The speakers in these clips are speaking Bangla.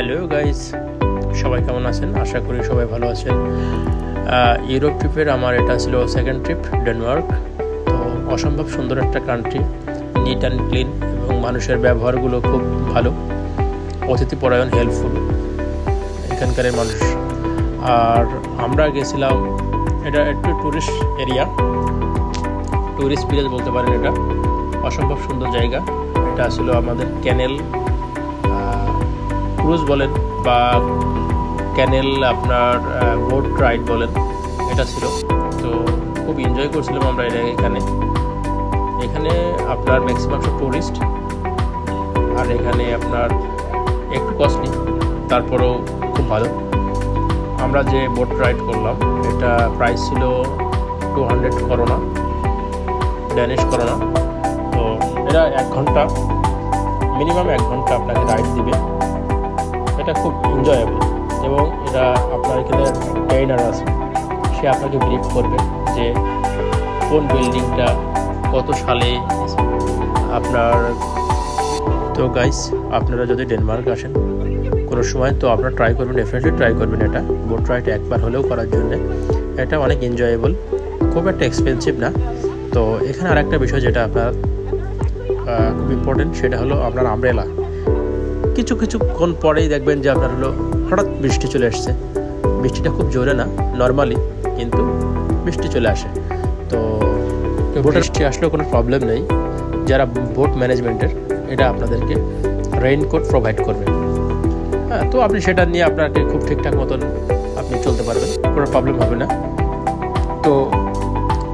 হ্যালো গাইস, সবাই কেমন আছেন? আশা করি সবাই ভালো আছেন। ইউরোপ ট্রিপের আমার এটা ছিল সেকেন্ড ট্রিপ, ডেনমার্ক। তো অসম্ভব সুন্দর একটা কান্ট্রি, নিট অ্যান্ড ক্লিন, এবং মানুষের ব্যবহারগুলো খুব ভালো, অতিথিপরায়ণ, হেল্পফুল এখানকার মানুষ। আর আমরা গেছিলাম, এটা একটু ট্যুরিস্ট এরিয়া, ট্যুরিস্ট ভিলেজ বলতে পারেন। এটা অসম্ভব সুন্দর জায়গা। এটা ছিল আমাদের ক্যানেল ক্রুজ বলেন বা ক্যানেল আপনার বোট রাইড বলেন, এটা ছিল। তো খুব এনজয় করছিলাম আমরা এখানে আপনার ম্যাক্সিমাম সব টুরিস্ট। আর এখানে আপনার একটু কস্টলি, তারপরেও খুব ভালো। আমরা যে বোট রাইড করলাম, এটা প্রাইস ছিল 200 করোনা, ড্যানিশ করোনা। তো এটা 1 ঘন্টা, মিনিমাম 1 ঘন্টা আপনাকে রাইড দিবে। এটা খুব এনজয়েবল, এবং এটা আপনার এখানে ট্রেনার আছে, সে আপনাকে ব্রিফ করবে যে কোন বিল্ডিংটা কত সালে আপনার। তো গাইস, আপনারা যদি ডেনমার্ক আসেন কোনো সময়, তো আপনারা ট্রাই করবেন, ডেফিনেটলি ট্রাই করবেন এটা বোট রাইড একবার হলেও করার জন্যে। এটা অনেক এনজয়েবল, খুব একটা এক্সপেন্সিভ না। তো এখানে আরেকটা বিষয় যেটা আপনার খুব ইম্পর্টেন্ট, সেটা হলো আপনার আমব্রেলা। কিছুক্ষণ পরেই দেখবেন যে আপনার হলো হঠাৎ বৃষ্টি চলে আসছে। বৃষ্টিটা খুব জোরে না, নর্মালি, কিন্তু বৃষ্টি চলে আসে। তো বৃষ্টি আসলেও কোনো প্রবলেম নেই। যারা বোট ম্যানেজমেন্টের, এটা আপনাদেরকে রেইনকোট প্রোভাইড করবে। হ্যাঁ, তো আপনি সেটা নিয়ে আপনাকে খুব ঠিকঠাক মতন আপনি চলতে পারবেন, কোনো প্রবলেম হবে না। তো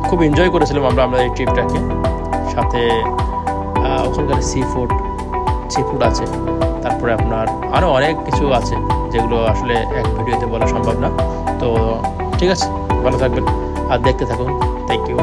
খুব এনজয় করেছিলাম আমরা এই ট্রিপটাকে। সাথে ওখানকার সি ফুড আছে, তারপরে আপনার আরও অনেক কিছু আছে যেগুলো আসলে এক ভিডিওতে বলা সম্ভব না। তো ঠিক আছে, ভালো থাকবেন আর দেখতে থাকুন। Thank you.